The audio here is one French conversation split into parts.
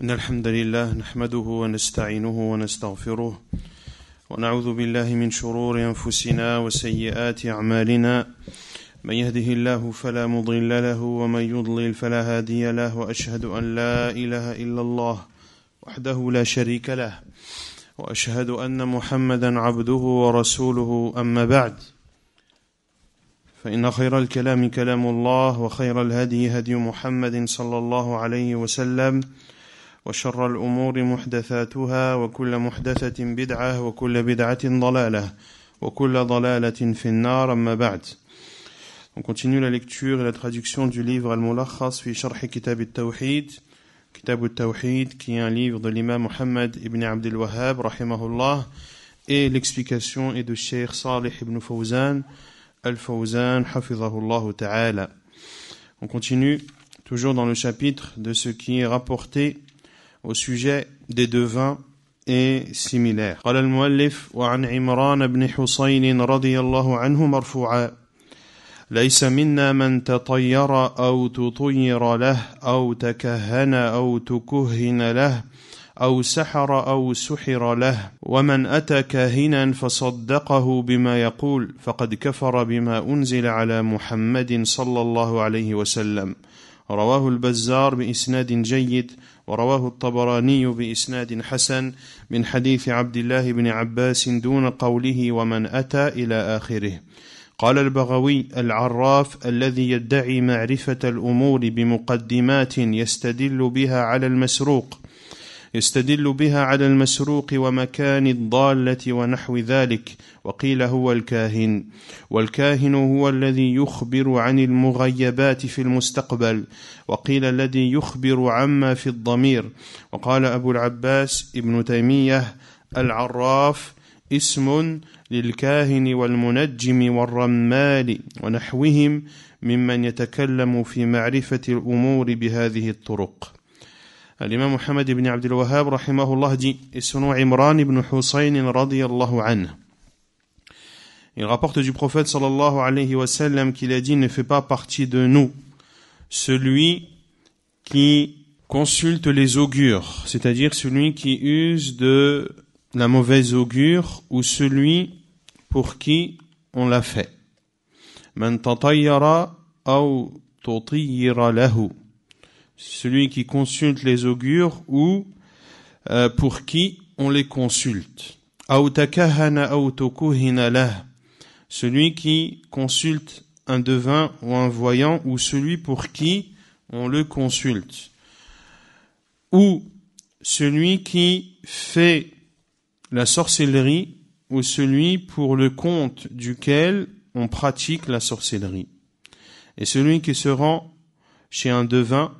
إن الحمد لله نحمده ونستعينه ونستغفره ونعوذ بالله من شرور أنفسنا وسيئات أعمالنا من يهده الله فلا مضل له ومن يضلل فلا هادي له وأشهد أن لا إله إلا الله وحده لا شريك له وأشهد أن محمدا عبده ورسوله أما بعد فإن خير الكلام كلام الله وخير الهدي هدي محمد صلى الله عليه وسلم وشر الأمور محدثاتها وكل محدثة بدعة وكل بدعة ضلالة وكل ضلالة في النار أما بعد. On continue la lecture et la traduction du livre Al-Mulakhas fi Sharh Kitab al-Tawhid, Kitab al-Tawhid qui est un livre de l'imam Muhammad ibn Abdul Wahhab rahimahullah, et l'explication est de Cheikh Salih ibn Fawzan Al-Fawzan hafizahullah ta'ala. On continue toujours dans le chapitre de ce qui est rapporté au sujet des devins et similaires. قال المؤلف وعن عمران بن حسين رضي الله عنه مرفوعا ليس منا من تطير أو تطير له أو تكهن أو تكهن له أو سحر أو سحر له ومن أتى كاهنا فصدقه بما يقول فقد كفر بما أنزل على محمد صلى الله عليه وسلم. رواه البزار بإسناد جيد ورواه الطبراني بإسناد حسن من حديث عبد الله بن عباس دون قوله ومن أتى إلى آخره. قال البغوي العراف الذي يدعي معرفة الأمور بمقدمات يستدل بها على المسروق ومكان الضالة ونحو ذلك، وقيل هو الكاهن، والكاهن هو الذي يخبر عن المغيبات في المستقبل، وقيل الذي يخبر عما في الضمير. وقال أبو العباس ابن تيمية العراف اسم للكاهن والمنجم والرمال ونحوهم ممن يتكلم في معرفة الأمور بهذه الطرق. L'imam Muhammad ibn Abdul Wahhab rahimahullah dit, et son nom Imran ibn Husayn radiyallahu anhu, il rapporte du prophète sallallahu alayhi wa sallam qu'il a dit: ne fait pas partie de nous celui qui consulte les augures, c'est-à-dire celui qui use de la mauvaise augure, ou celui pour qui on l'a fait. Man tatayyara aw tutayyira lahu, celui qui consulte les augures ou pour qui on les consulte. Aw takahana aw tukuhina lah, celui qui consulte un devin ou un voyant, ou celui pour qui on le consulte. Ou celui qui fait la sorcellerie, ou celui pour le compte duquel on pratique la sorcellerie. Et celui qui se rend chez un devin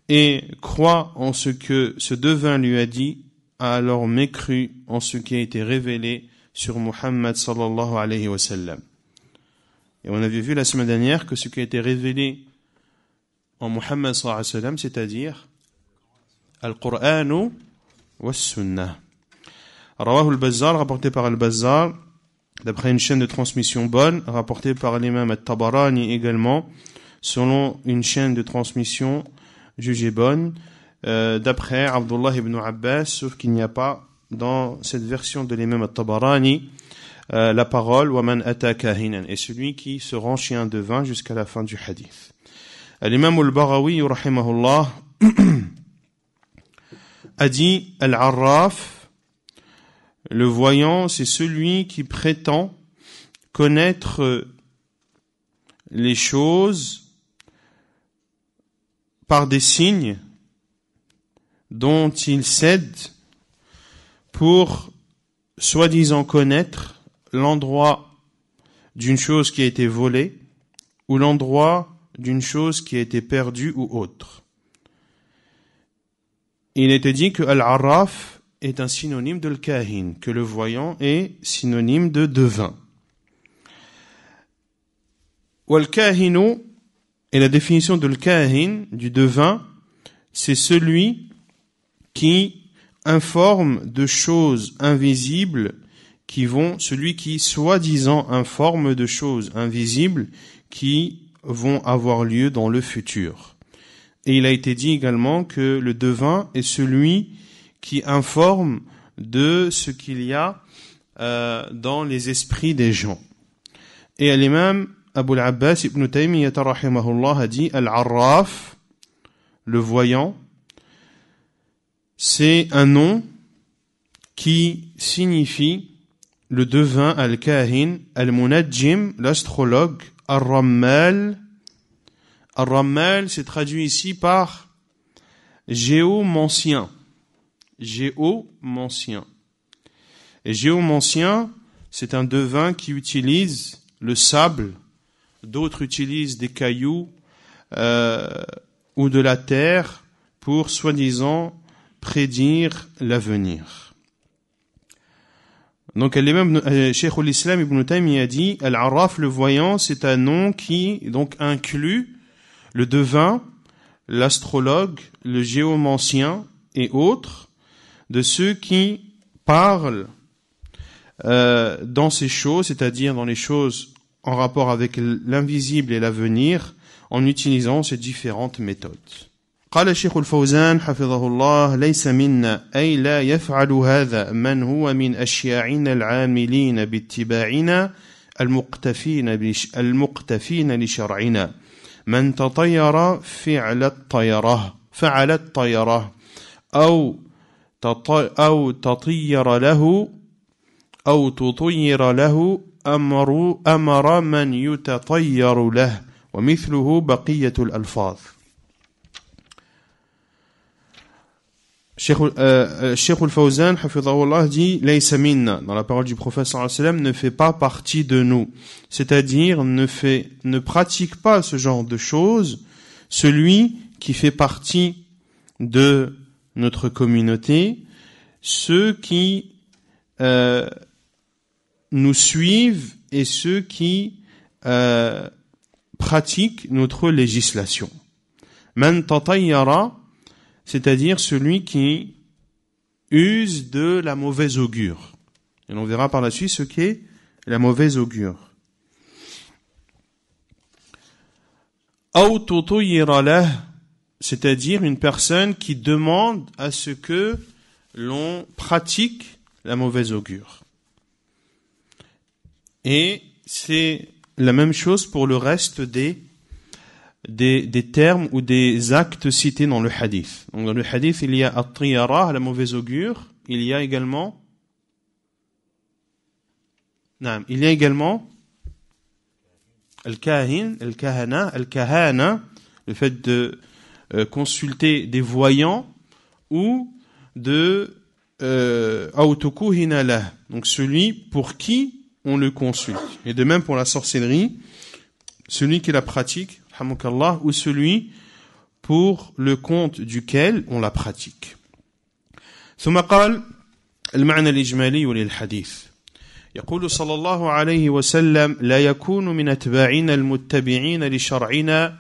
et croit en ce que ce devin lui a dit, a alors mécru en ce qui a été révélé sur Muhammad sallallahu alayhi wa sallam. Et on avait vu la semaine dernière que ce qui a été révélé en Muhammad sallallahu alayhi wa sallam, c'est-à-dire Al-Qur'an wa Sunnah. Rawahu al-Bazzar, rapporté par al-Bazzar, d'après une chaîne de transmission bonne, rapporté par l'imam al-Tabarani également, selon une chaîne de transmission jugée bonne, d'après Abdullah ibn Abbas, sauf qu'il n'y a pas dans cette version de l'imam al-Tabarani la parole وَمَنْ أَتَى كَاهِنًا, et celui qui se rend chez un devin jusqu'à la fin du hadith. L'imam al-Baghawi rahimahullah a dit: Al-Arraf, le voyant, c'est celui qui prétend connaître les choses par des signes dont il cède pour soi-disant connaître l'endroit d'une chose qui a été volée ou l'endroit d'une chose qui a été perdue ou autre. Il était dit que Al-Arraf est un synonyme de Al-Kahin, que le voyant est synonyme de devin. Wal-Kahinu, et la définition de Al-Kahin, du devin, c'est celui qui informe de choses invisibles celui qui soi-disant informe de choses invisibles qui vont avoir lieu dans le futur. Et il a été dit également que le devin est celui qui informe de ce qu'il y a dans les esprits des gens. Et l'imam Abu al-Abbas ibn Taymiyyah rahimahullah a dit Al-Arraf, le voyant, c'est un nom qui signifie le devin, Al-Kahin, Al-Munajjim, l'astrologue, Ar-Rammal. Ar-Rammal, c'est traduit ici par géomancien. Géomancien. Et géomancien, c'est un devin qui utilise le sable, d'autres utilisent des cailloux ou de la terre pour soi-disant prédire l'avenir. Donc l'imam Cheikh al-Islam Ibn Taymiyyah a dit Al-Arraf, le voyant, c'est un nom qui donc inclut le devin, l'astrologue, le géomancien et autres, de ceux qui parlent dans ces choses, c'est-à-dire dans les choses en rapport avec l'invisible et l'avenir, en utilisant ces différentes méthodes. قال الشيخ الفوزان حفظه الله ليس منا أي لا يفعل هذا من هو من أشياعنا العاملين باتباعنا المقتفين لشرعنا من تطير فعل الطيرة أو تطير له أو تطير له أمر من يتطير له ومثله بقية الألفاظ. Cheikh al-Fawzan, hafidhahullah, dit Laysa minna, dans la parole du prophète sallallahu alayhi wa sallam, ne fait pas partie de nous. C'est-à-dire, ne pratique pas ce genre de choses, celui qui fait partie de notre communauté, ceux qui nous suivent et ceux qui pratiquent notre législation. Man tatayyara, c'est-à-dire celui qui use de la mauvaise augure. Et on verra par la suite ce qu'est la mauvaise augure. Aw tutuyira lah, c'est-à-dire une personne qui demande à ce que l'on pratique la mauvaise augure. Et c'est la même chose pour le reste des termes ou des actes cités dans le hadith. Donc dans le hadith, il y a at-tiyara, la mauvaise augure, il y a également al-kahin, al-kahana, le fait de consulter des voyants ou de autukuhina, donc celui pour qui on le consulte. Et de même pour la sorcellerie, celui qui la pratique, ou celui pour le compte duquel on la pratique. ثم قال المعنى الإجمالي للحديث يقول صلى الله عليه وسلم لا يكون من أتباعنا المتبعين لشرعنا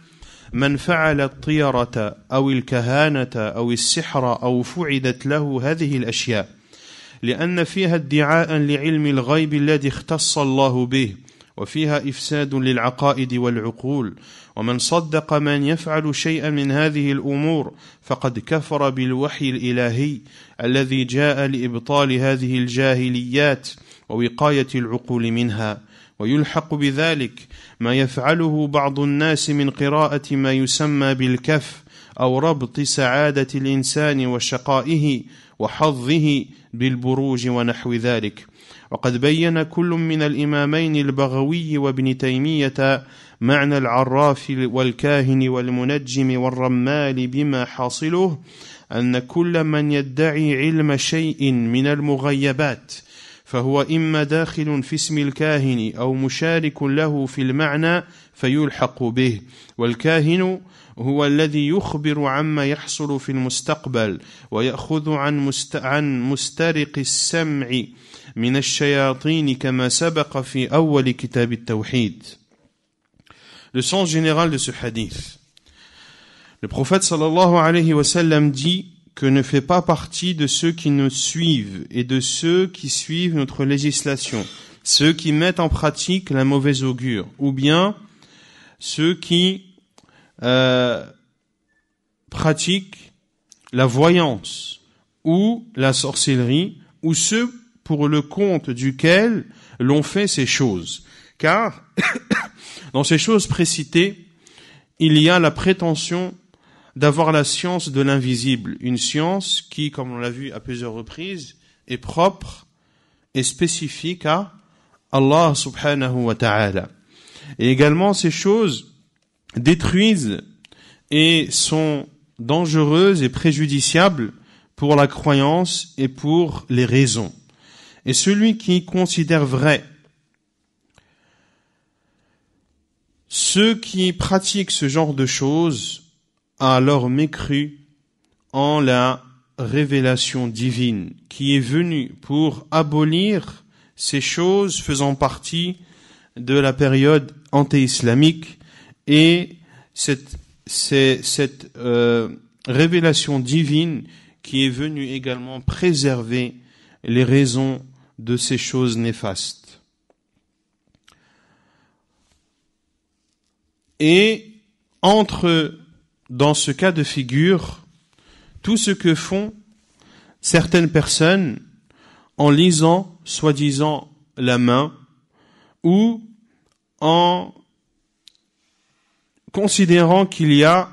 من فعل الطيرة أو الكهانة أو السحر أو فعدت له هذه الأشياء لأن فيها ادعاء لعلم الغيب الذي اختص الله به وفيها إفساد للعقائد والعقول ومن صدق من يفعل شيئا من هذه الأمور فقد كفر بالوحي الإلهي الذي جاء لإبطال هذه الجاهليات ووقاية العقول منها ويلحق بذلك ما يفعله بعض الناس من قراءة ما يسمى بالكف أو ربط سعادة الإنسان وشقائه وحظه بالبروج ونحو ذلك وقد بين كل من الإمامين البغوي وابن تيمية معنى العراف والكاهن والمنجم والرمال بما حاصله أن كل من يدعي علم شيء من المغيبات فهو إما داخل في اسم الكاهن أو مشارك له في المعنى فيلحق به والكاهن هو الذي يخبر عما يحصل في المستقبل ويأخذ عن مسترق السمع من الشياطين كما سبق في أول كتاب التوحيد. Le sens général de ce hadith. Le prophète sallallahu alayhi wa sallam dit que ne fait pas partie de ceux qui nous suivent et de ceux qui suivent notre législation, ceux qui mettent en pratique la mauvaise augure, ou bien ceux qui pratiquent la voyance ou la sorcellerie, ou ceux pour le compte duquel l'on fait ces choses. Car dans ces choses précitées, il y a la prétention d'avoir la science de l'invisible, une science qui, comme on l'a vu à plusieurs reprises, est propre et spécifique à Allah subhanahu wa ta'ala. Et également, ces choses détruisent et sont dangereuses et préjudiciables pour la croyance et pour les raisons. Et celui qui considère vrai ceux qui pratiquent ce genre de choses a alors mécru en la révélation divine qui est venue pour abolir ces choses faisant partie de la période anté-islamique, et cette révélation divine qui est venue également préserver les raisons de ces choses néfastes. Et entre dans ce cas de figure tout ce que font certaines personnes en lisant soi-disant la main, ou en considérant qu'il y a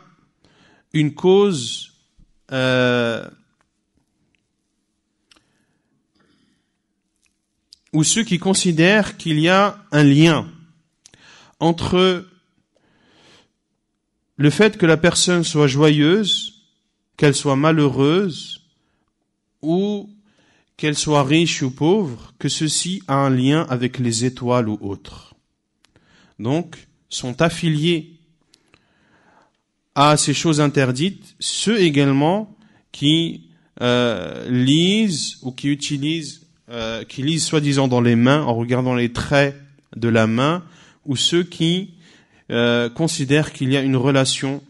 une cause ou ceux qui considèrent qu'il y a un lien entre le fait que la personne soit joyeuse, qu'elle soit malheureuse, ou qu'elle soit riche ou pauvre, que ceci a un lien avec les étoiles ou autres. Donc, sont affiliés à ces choses interdites ceux également qui lisent ou qui lisent soi-disant dans les mains en regardant les traits de la main, ou ceux qui considèrent qu'il y a une relation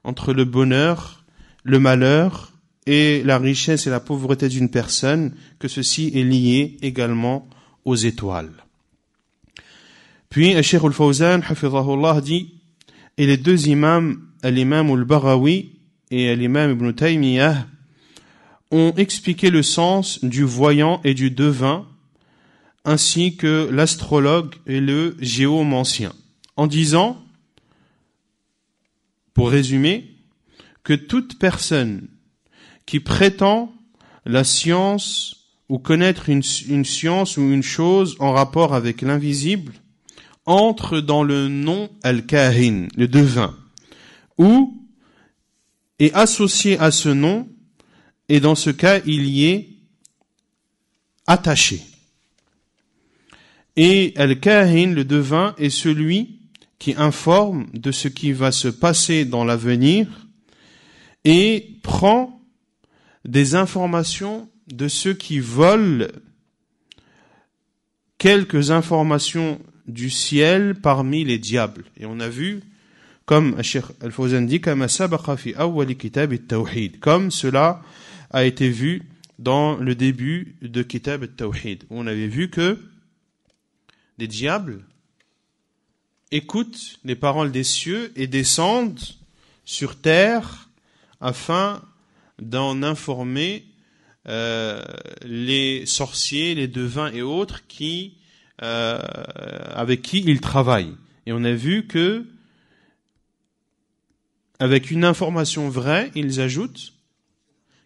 entre le bonheur, le malheur et la richesse et la pauvreté d'une personne, que ceci est lié également aux étoiles. Puis, Cheikh al-Fawzan, hafidhahullah, dit, et les deux imams, l'imam al-Baghawi et l'imam Ibn Taymiyyah, ont expliqué le sens du voyant et du devin, ainsi que l'astrologue et le géomancien, en disant, pour résumer, que toute personne qui prétend la science ou connaître une science ou une chose en rapport avec l'invisible entre dans le nom al-Kahin, le devin, ou est associé à ce nom, et dans ce cas il y est attaché. Et al-Kahin, le devin, est celui qui informe de ce qui va se passer dans l'avenir et prend des informations de ceux qui volent quelques informations du ciel parmi les diables. Et on a vu, comme Cheikh Al-Fawzan dit, comme cela a été vu dans le début de Kitab al-Tawhid. On avait vu que des diables écoutent les paroles des cieux et descendent sur terre afin d'en informer les sorciers, les devins et autres avec qui ils travaillent. Et on a vu que avec une information vraie, ils ajoutent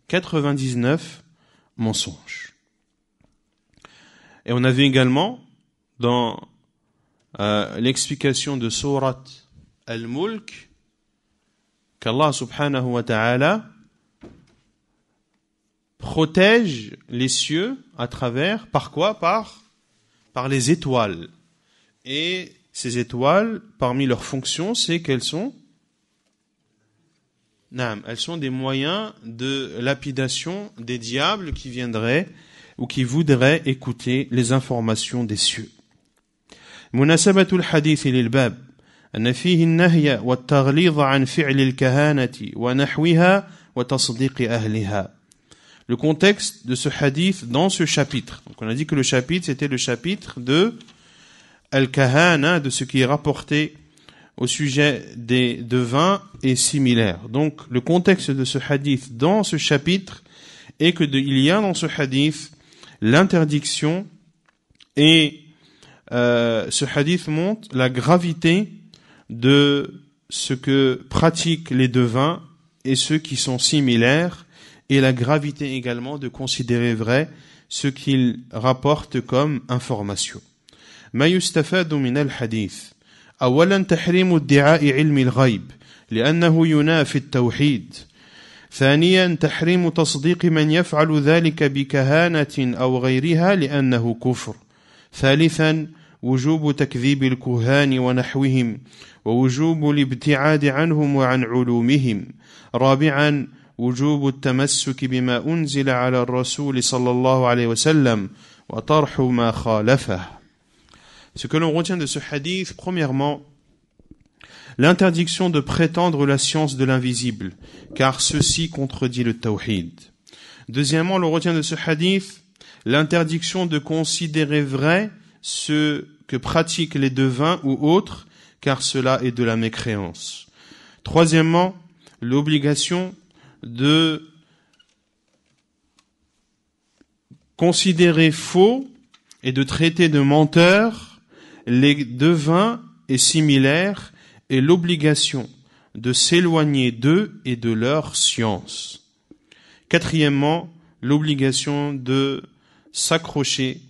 99 mensonges. Et on a vu également dans l'explication de Surat Al-Mulk qu'Allah subhanahu wa ta'ala protège les cieux à travers, par quoi? Par les étoiles. Et ces étoiles, parmi leurs fonctions, c'est qu'elles sont des moyens de lapidation des diables qui viendraient ou qui voudraient écouter les informations des cieux. مناسبة الحديث للباب أن فيه النهي والتغليظ عن فعل الكهانة ونحوها وتصديق أهلها. Le contexte de ce hadith dans ce chapitre. Donc on a dit que le chapitre c'était le chapitre de Al-Kahana, de ce qui est rapporté au sujet des devins est similaire. Donc, le contexte de ce hadith dans ce chapitre est que il y a dans ce hadith l'interdiction et ce hadith montre la gravité de ce que pratiquent les devins et ceux qui sont similaires et la gravité également de considérer vrai ce qu'ils rapportent comme information. ما يستفاد من الحديث أولا تحريم ادعاء علم الغيب لأنه ينافي التوحيد. ثانيا تحريم تصديق من يفعل ذلك بكهانة أو غيرها لأنه كفر. ثالثا وجوب تكذيب الكهان ونحوهم ووجوب الابتعاد عنهم وعن علومهم. رابعا وجوب التمسك بما أنزل على الرسول صلى الله عليه وسلم وطرح ما خالفه. Ce que l'on retient de ce hadith, premièrement, l'interdiction de prétendre la science de l'invisible, car ceci contredit le tawhid. Deuxièmement, l'on retient de ce hadith l'interdiction de considérer vrai ce que pratiquent les devins ou autres, car cela est de la mécréance. Troisièmement, l'obligation de considérer faux et de traiter de menteurs les devins et similaires et l'obligation de s'éloigner d'eux et de leur science. Quatrièmement, l'obligation de s'accrocher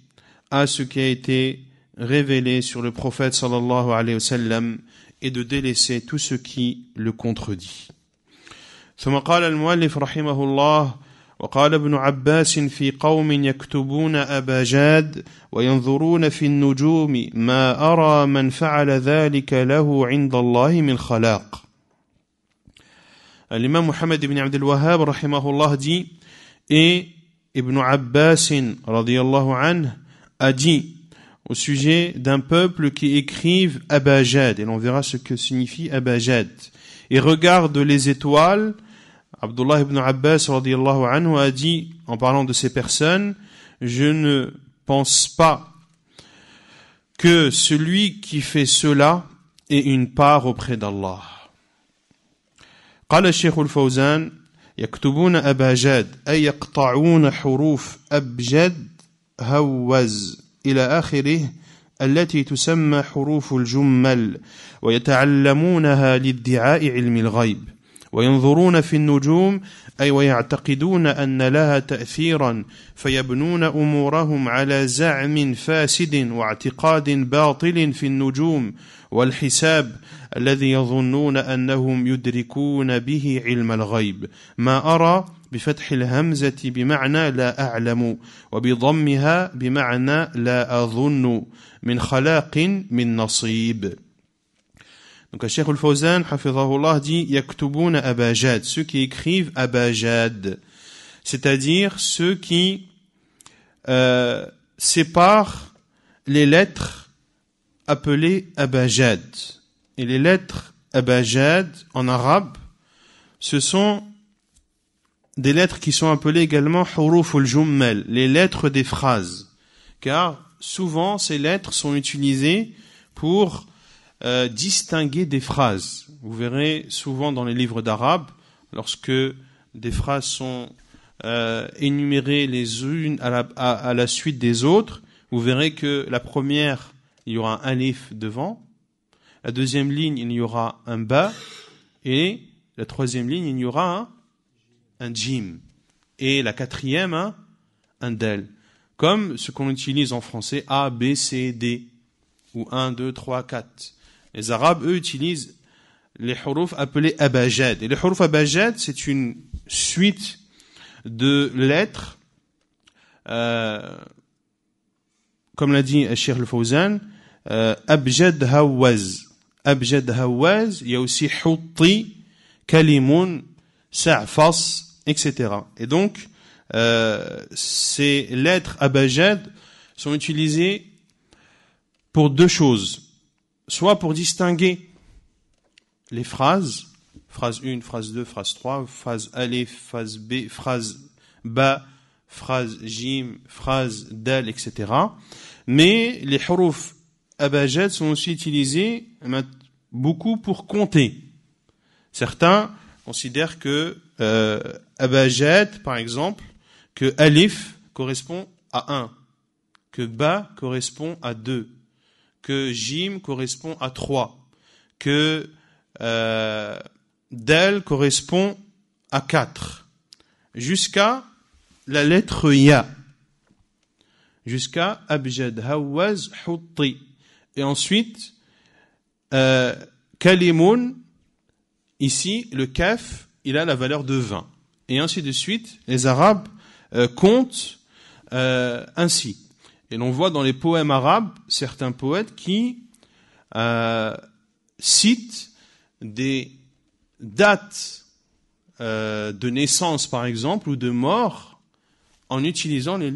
à ce qui a été révélé sur le prophète sallallahu alayhi wa sallam et de délaisser tout ce qui le contredit. ثم قال المؤلف رحمه الله وقال ابن عباس في قوم يكتبون أبا جاد وينظرون في النجوم ما أرى من فعل ذلك له عند الله من خلاق. L'imam Muhammad ibn Abd al-Wahhab rahimahullah dit, et Ibn Abbas radiyallahu anhu a dit au sujet d'un peuple qui écrivent Abajad, et l'on verra ce que signifie Abajad, et regarde les étoiles. Abdullah ibn Abbas radiyallahu anhu a dit, en parlant de ces personnes, je ne pense pas que celui qui fait cela ait une part auprès d'Allah. قال الشيخ الفوزان يكتبون أباجاد أي يقطعون حروف أبجد هوز إلى آخره التي تسمى حروف الجمل ويتعلمونها لادعاء علم الغيب وينظرون في النجوم أي ويعتقدون أن لها تأثيرا فيبنون أمورهم على زعم فاسد واعتقاد باطل في النجوم والحساب الذي يظنون أنهم يدركون به علم الغيب. ما أرى بفتح الهمزة بمعنى لا أعلم وبضمها بمعنى لا أظن من خلاق من نصيب. Donc, Cheikh al-Fawzan, hafizahullah, dit yaktubuna abajad, ceux qui écrivent abajad, c'est-à-dire ceux qui séparent les lettres appelées abajad. Et les lettres abajad en arabe, ce sont des lettres qui sont appelées également huruf al-jummal, les lettres des phrases, car souvent ces lettres sont utilisées pour distinguer des phrases. Vous verrez souvent dans les livres d'arabe, lorsque des phrases sont énumérées les unes à la suite des autres, vous verrez que la première, il y aura un alif devant, la deuxième ligne, il y aura un ba, et la troisième ligne, il y aura un jim, et la quatrième, un del, comme ce qu'on utilise en français, A, B, C, D, ou 1, 2, 3, 4. Les Arabes, eux, utilisent les huruf appelés abajad. Et les huruf abajad, c'est une suite de lettres, comme l'a dit Cheikh al-Fawzan, abjad hawaz. Abjad hawaz, il y a aussi hutti, kalimun, sa'fas, etc. Et donc, ces lettres abajad sont utilisées pour deux choses. Soit pour distinguer les phrases, phrase 1, phrase 2, phrase 3, phrase alif, phrase B, phrase ba, phrase jim, phrase dal, etc. Mais les huruf abajad sont aussi utilisés beaucoup pour compter. Certains considèrent que abajad, par exemple, que alif correspond à 1, que ba correspond à 2, que jim correspond à 3, que dal correspond à 4, jusqu'à la lettre ya, jusqu'à abjad, hawaz, hutti. Et ensuite, kalimun, ici, le kaf, il a la valeur de 20. Et ainsi de suite, les Arabes comptent ainsi. Et l'on voit dans les poèmes arabes, certains poètes qui citent des dates de naissance, par exemple, ou de mort, en utilisant les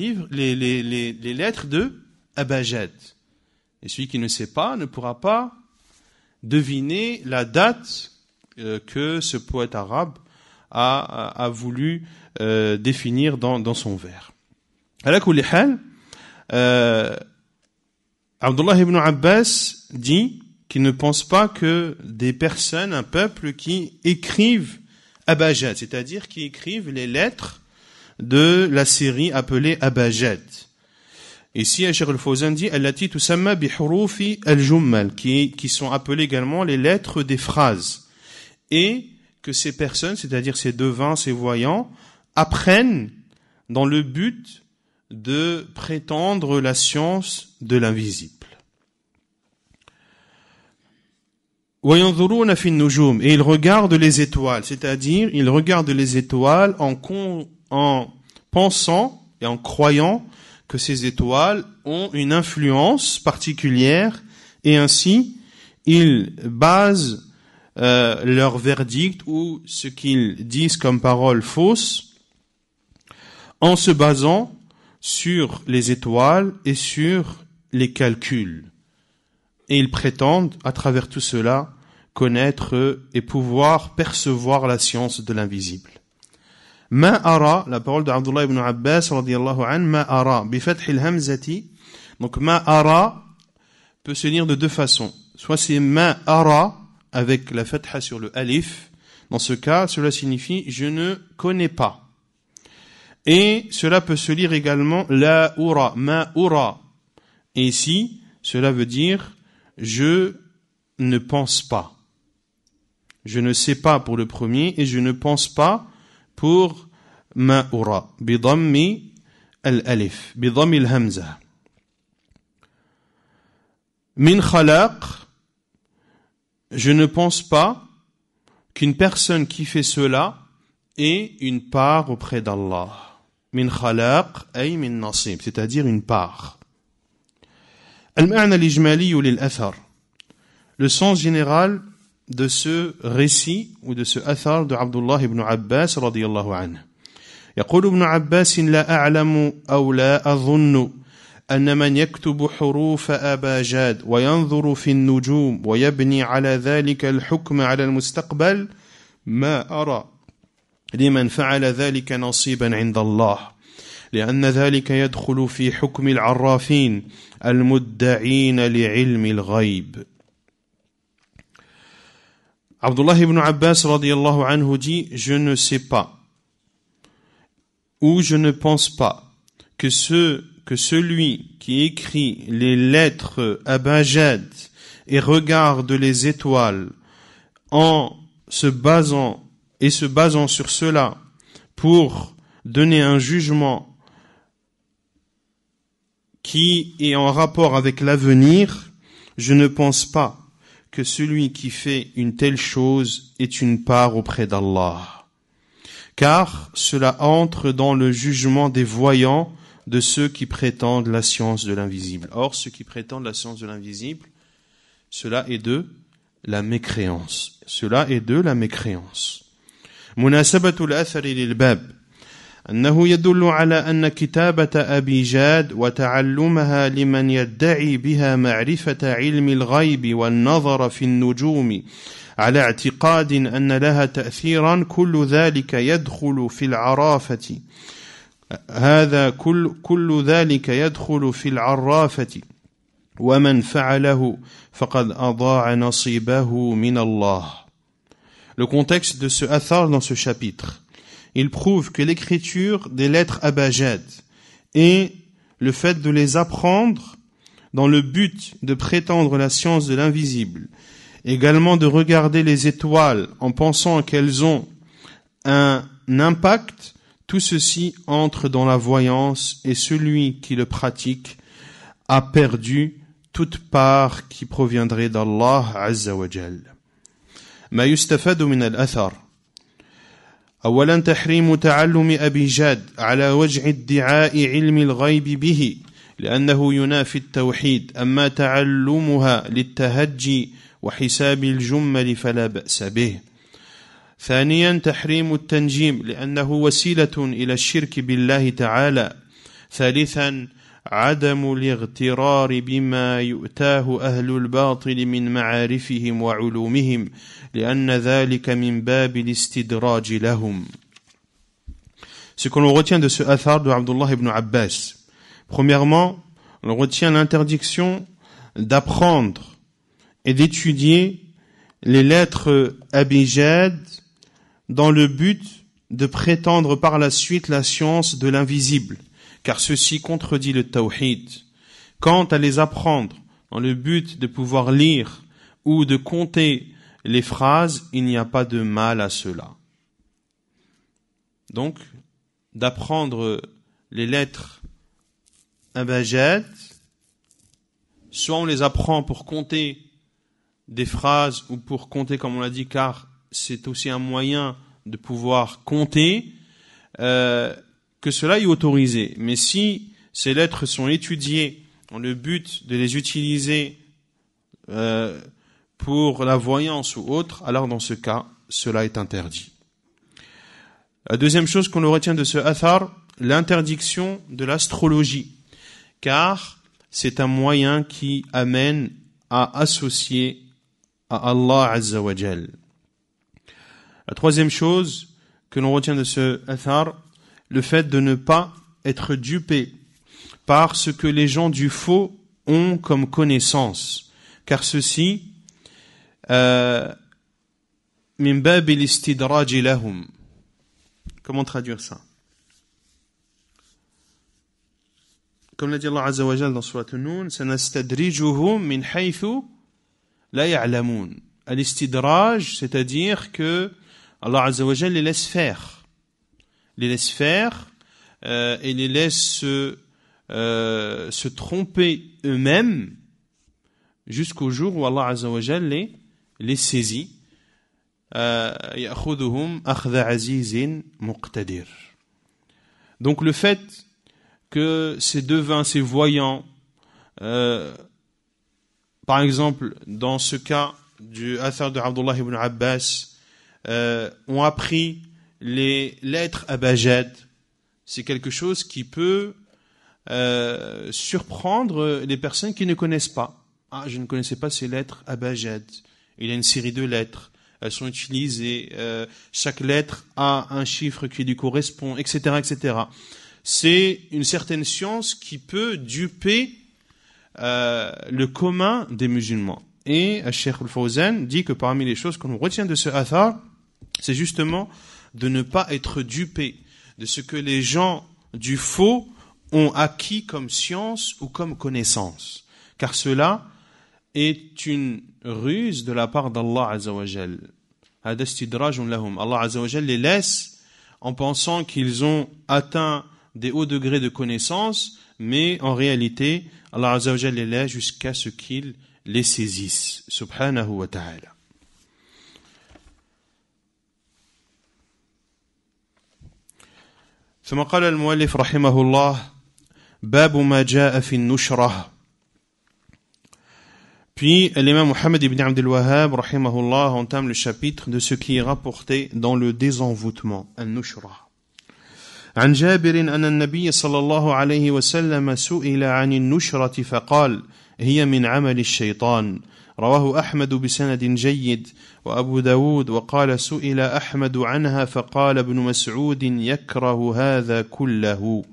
lettres de abajad. Et celui qui ne sait pas ne pourra pas deviner la date que ce poète arabe a voulu définir dans son vers. Ala kulli hal, Abdullah ibn Abbas dit qu'il ne pense pas que des personnes, un peuple qui écrivent abajad, c'est-à-dire qui écrivent les lettres de la série appelée abajad. Ici, Cheikh al-Fawzan dit allati tusamma bi hurufi al-jummal, qui sont appelées également les lettres des phrases, et que ces personnes, c'est-à-dire ces devins, ces voyants, apprennent dans le but de prétendre la science de l'invisible. Et ils regardent les étoiles, c'est-à-dire ils regardent les étoiles en pensant et en croyant que ces étoiles ont une influence particulière, et ainsi ils basent leur verdict ou ce qu'ils disent comme parole fausse en se basant sur les étoiles et sur les calculs. Et ils prétendent, à travers tout cela, connaître et pouvoir percevoir la science de l'invisible. Ma ara, la parole d'Abdullah ibn Abbas, radiyallahu anhu, ma ara, bi fathil hamzati. Donc ma ara peut se lire de deux façons. Soit c'est ma ara, avec la fatha sur le alif. Dans ce cas, cela signifie je ne connais pas. Et cela peut se lire également la ura, ma ura. Et ici, cela veut dire je ne pense pas. Je ne sais pas pour le premier et je ne pense pas pour ma ura. Bidammi al-alif, bidammi al-hamza. Min khalaq, je ne pense pas qu'une personne qui fait cela ait une part auprès d'Allah. Min khalaq ay min nasib, c'est-à-dire une part. Al-ma'na al-ijmali lil-athar. Le sens général de ce récit ou de ce athar de Abdullah ibn Abbas radiyallahu anhu. يقول ابن عباس لا أعلم أو لا أظن أن من يكتب حروف أباجاد وينظر في النجوم ويبني على ذلك الحكم على المستقبل ما أرى لمن فعل ذلك نصيبا عند الله لأن ذلك يدخل في حكم العرافين المدعين لعلم الغيب. Abdullah ibn Abbas radiyallahu anhu dit je ne sais pas ou je ne pense pas que celui qui écrit les lettres abajad et regarde les étoiles en se basant sur cela pour donner un jugement qui est en rapport avec l'avenir, je ne pense pas que celui qui fait une telle chose ait une part auprès d'Allah. Car cela entre dans le jugement des voyants de ceux qui prétendent la science de l'invisible. Or, ceux qui prétendent la science de l'invisible, cela est de la mécréance. Cela est de la mécréance. Munasabatul athari lil bab. أنه يدل على أن كتابة أبي جاد وتعلمها لمن يدعي بها معرفة علم الغيب والنظر في النجوم على اعتقاد أن لها تأثيرا كل ذلك يدخل في العرافة كل ذلك يدخل في العرافة ومن فعله فقد أضاع نصيبه من الله. Le contexte de ce athar dans ce chapitre, il prouve que l'écriture des lettres abajad et le fait de les apprendre dans le but de prétendre la science de l'invisible, également de regarder les étoiles en pensant qu'elles ont un impact, tout ceci entre dans la voyance et celui qui le pratique a perdu toute part qui proviendrait d'Allah Azza wa Jal. ما يستفاد من الأثر: أولا تحريم تعلم أبي جاد على وجه ادعاء علم الغيب به لأنه ينافي التوحيد، أما تعلمها للتهجي وحساب الجمل فلا بأس به. ثانيا تحريم التنجيم لأنه وسيلة إلى الشرك بالله تعالى. ثالثا عدم الاغترار بما يؤتاه أهل الباطل من معارفهم وعلومهم لأن ذلك من باب الاستدراج لهم. Ce que l'on retient de ce athar de Abdullah ibn Abbas, premièrement, on retient l'interdiction d'apprendre et d'étudier les lettres abjad dans le but de prétendre par la suite la science de l'invisible, car ceci contredit le tawhid. Quant à les apprendre dans le but de pouvoir lire ou de compter les phrases, il n'y a pas de mal à cela. Donc, d'apprendre les lettres abjad, soit on les apprend pour compter des phrases ou pour compter, comme on l'a dit, car c'est aussi un moyen de pouvoir compter, que cela est autorisé. Mais si ces lettres sont étudiées dans le but de les utiliser pour la voyance ou autre, alors dans ce cas, cela est interdit. La deuxième chose qu'on retient de ce athar, l'interdiction de l'astrologie, car c'est un moyen qui amène à associer à Allah Azza wa Jal. La troisième chose que l'on retient de ce athar, le fait de ne pas être dupé par ce que les gens du faux ont comme connaissance, car ceci min bab al-istidraj lahum. Comment traduire ça? Comme l'a dit Allah Azza wa Jal dans Surat An-Nun, sanastadrijuhum min haythu la ya'lamun. Al-istidraj, c'est-à-dire que Allah Azza wa Jal les laisse faire. Les laisse faire et les laisse se tromper eux-mêmes jusqu'au jour où Allah Azza wa Jal les saisit. يأخذهم أخذ عزيز مقتدر. Donc le fait que ces devins, ces voyants, par exemple dans ce cas du athar de Abdullah ibn Abbas, ont appris les lettres abajad, c'est quelque chose qui peut surprendre les personnes qui ne connaissent pas. Ah, je ne connaissais pas ces lettres abajad. Il y a une série de lettres. Elles sont utilisées. Chaque lettre a un chiffre qui lui correspond, etc., etc. C'est une certaine science qui peut duper le commun des musulmans. Et Cheikh Al-Fawzan dit que parmi les choses qu'on retient de ce athar, c'est justement de ne pas être dupé de ce que les gens du faux ont acquis comme science ou comme connaissance. Car cela est une ruse de la part d'Allah Azza wa Jal. Allah Azza wa Jal les laisse en pensant qu'ils ont atteint des hauts degrés de connaissance, mais en réalité, Allah Azza wa Jal les laisse jusqu'à ce qu'ils les saisissent. Subhanahu wa ta'ala. ثم قال المؤلف رحمه الله باب ما جاء في النشرة. Puis l'imam Muhammad ibn Abdul Wahhab rahimahullah entame le chapitre de ce qui est rapporté dans le désenvoûtement, al-nushra. عن جابر أن النبي صلى الله عليه وسلم سئل عن النشرة فقال هي من عمل الشيطان. رواه أحمد بسند جيد وأبو داود وقال سئل أحمد عنها فقال ابن مسعود يكره هذا كله.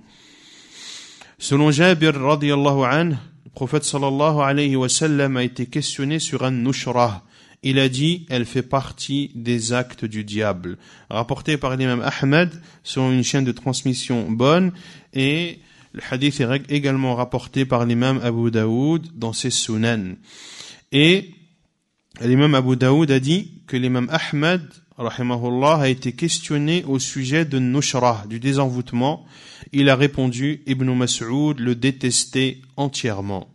Selon Jabir radiyallahu anhu, le prophète sallallahu alayhi wa sallam a été questionné sur un nushrah. Il a dit, elle fait partie des actes du diable. Rapporté par l'imam Ahmed sur une chaîne de transmission bonne, et le hadith est également rapporté par l'imam Abu Daoud dans ses sunan. Et l'imam Abu Daoud a dit que l'imam Ahmed, rahimahullah, a été questionné au sujet de nushrah, du désenvoûtement. Il a répondu, Ibn Mas'ud le détestait entièrement.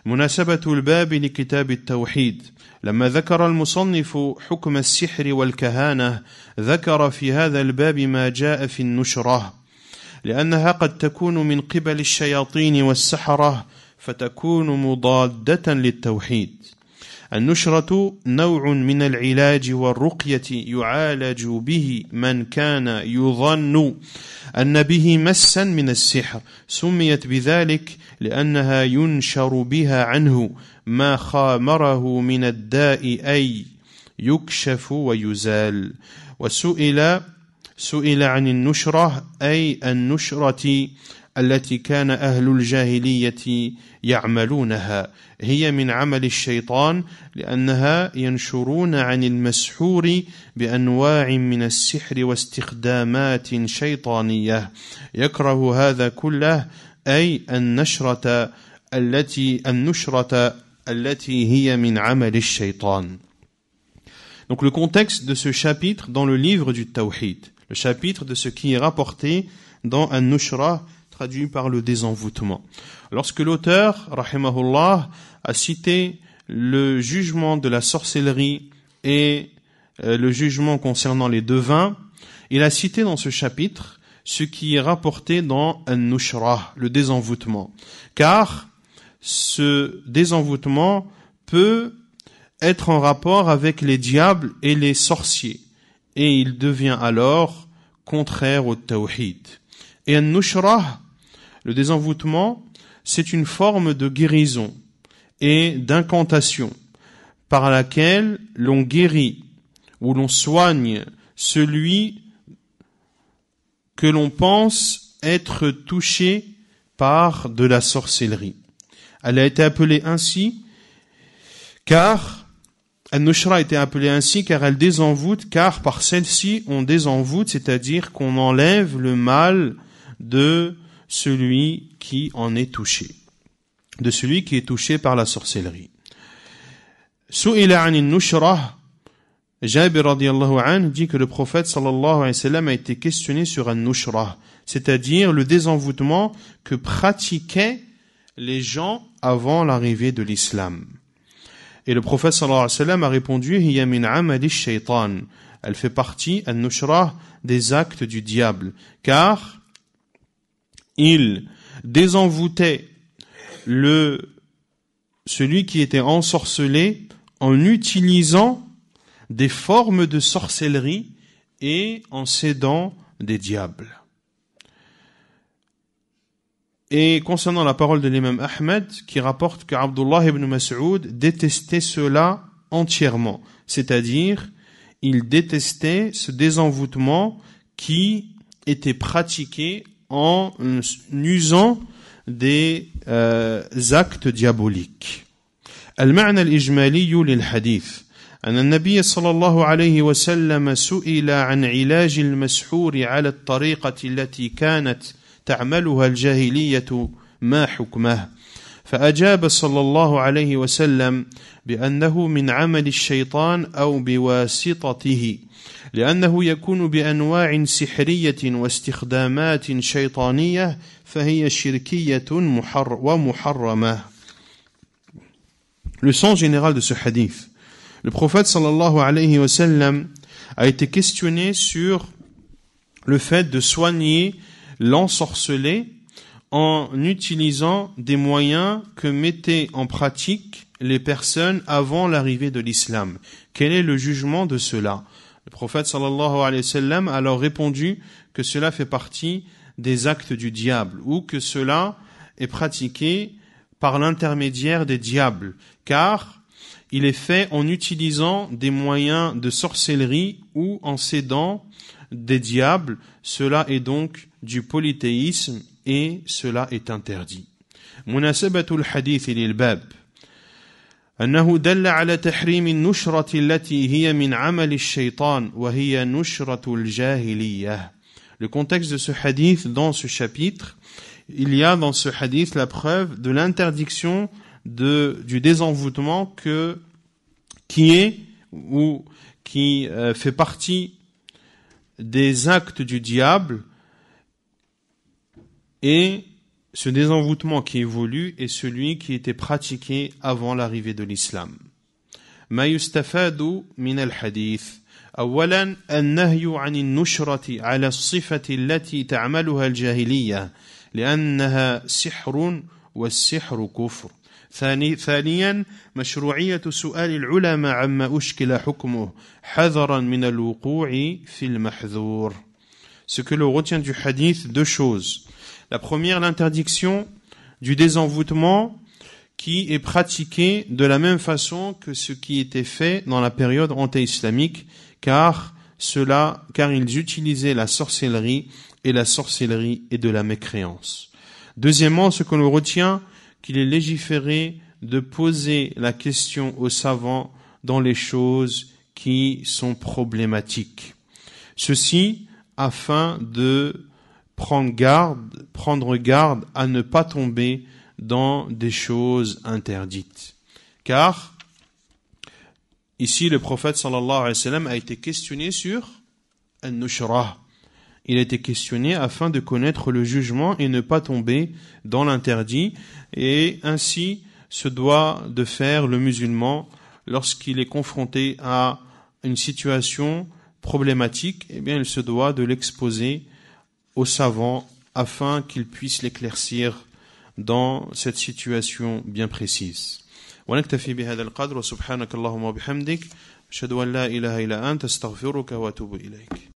مناسبة الباب لكتاب التوحيد. لما ذكر المصنف حكم السحر والكهانة ذكر في هذا الباب ما جاء في النشرة لأنها قد تكون من قبل الشياطين والسحرة فتكون مضادة للتوحيد. النشرة نوع من العلاج والرقية يعالج به من كان يظن أن به مسا من السحر سميت بذلك لأنها ينشر بها عنه ما خامره من الداء أي يكشف ويزال. سئل عن النشرة أي النشرة التي كان أهل الجاهلية يعملونها هي من عمل الشيطان لأنها ينشرون عن المسحور بأنواع من السحر واستخدامات شيطانية يكره هذا كله أي النشرة التي هي من عمل الشيطان. Donc le contexte de ce chapitre dans le livre du Tawhid, le chapitre de ce qui est rapporté dans An-Nushrah, traduit par le désenvoûtement. Lorsque l'auteur, rahimahullah, a cité le jugement de la sorcellerie et le jugement concernant les devins, il a cité dans ce chapitre ce qui est rapporté dans An-Nushrah, le désenvoûtement. Car ce désenvoûtement peut être en rapport avec les diables et les sorciers, et il devient alors contraire au Tawhid. Et An-Nushrah, le désenvoûtement, c'est une forme de guérison et d'incantation par laquelle l'on guérit ou l'on soigne celui que l'on pense être touché par de la sorcellerie. Elle a été appelée ainsi car An-Nushrah a été appelée ainsi car elle désenvoûte, car par celle-ci on désenvoûte, c'est-à-dire qu'on enlève le mal de celui qui en est touché, de celui qui est touché par la sorcellerie. Su'ila 'an an-nushrah, Jabir radiyallahu anhu dit que le prophète sallallahu alayhi wa sallam a été questionné sur an-nushrah, c'est-à-dire le désenvoûtement que pratiquaient les gens avant l'arrivée de l'islam. Et le prophète sallallahu alayhi wa sallam a répondu, hiya min 'amali ash-shaytan, elle fait partie, an-nushrah, des actes du diable, car il désenvoûtait celui qui était ensorcelé en utilisant des formes de sorcellerie et en s'aidant des diables. Et concernant la parole de l'imam Ahmed, qui rapporte qu'Abdullah ibn Mas'ud détestait cela entièrement, c'est-à-dire il détestait ce désenvoûtement qui était pratiqué en usant des actes diaboliques. المعنى الإجمالي للحديث أن النبي صلى الله عليه وسلم سئل عن علاج المسحور على الطريقة التي كانت تعملها الجاهلية ما حكمه فأجاب صلى الله عليه وسلم بأنه من عمل الشيطان أو بواسطته لأنه يكون بأنواع سحرية واستخدامات شيطانية فهي شركية ومحرمة. Le sens général de ce hadith. Le prophète sallallahu alayhi wa sallam a été questionné sur le fait de soigner l'ensorcelé en utilisant des moyens que mettaient en pratique les personnes avant l'arrivée de l'islam. Quel est le jugement de cela? Le prophète sallallahu alayhi wa sallam a alors répondu que cela fait partie des actes du diable ou que cela est pratiqué par l'intermédiaire des diables, car il est fait en utilisant des moyens de sorcellerie ou en s'aidant des diables. Cela est donc du polythéisme et cela est interdit. مناسبة الحديث للباب أنه دل على تحريم النشرة التي هي من عمل الشيطان وهي نشرة الجاهلية. Le contexte de ce hadith, dans ce chapitre, il y a dans ce hadith la preuve de l'interdiction du désenvoûtement qui fait partie des actes du diable, et ce désenvoûtement qui évolue est celui qui était pratiqué avant l'arrivée de l'islam. ما يستفاد من الحديث أولا النهي عن النشرة على الصفة التي تعملها الجاهلية لأنها سحر والسحر كفر. ثانيا مشروعية سؤال العلماء عما أشكل حكمه حذرا من الوقوع في المحذور. Ce que l'on retient du hadith, deux choses. La première, l'interdiction du désenvoûtement qui est pratiqué de la même façon que ce qui était fait dans la période anté-islamique, car ils utilisaient la sorcellerie, et la sorcellerie est de la mécréance. Deuxièmement, ce que l'on retient, qu'il est légiféré de poser la question aux savants dans les choses qui sont problématiques. Ceci afin de prendre garde à ne pas tomber dans des choses interdites. Car ici le prophète sallallahu alayhi wa sallam a été questionné sur al-nushra. Il a été questionné afin de connaître le jugement et ne pas tomber dans l'interdit, et ainsi se doit de faire le musulman lorsqu'il est confronté à une situation problématique. Eh bien, il se doit de l'exposer aux savants afin qu'ils puissent l'éclaircir dans cette situation bien précise. ونكتفي بهذا القدر وسبحانك اللهم وبحمدك أشهد أن لا إله إلا أنت أستغفرك وأتوب إليك.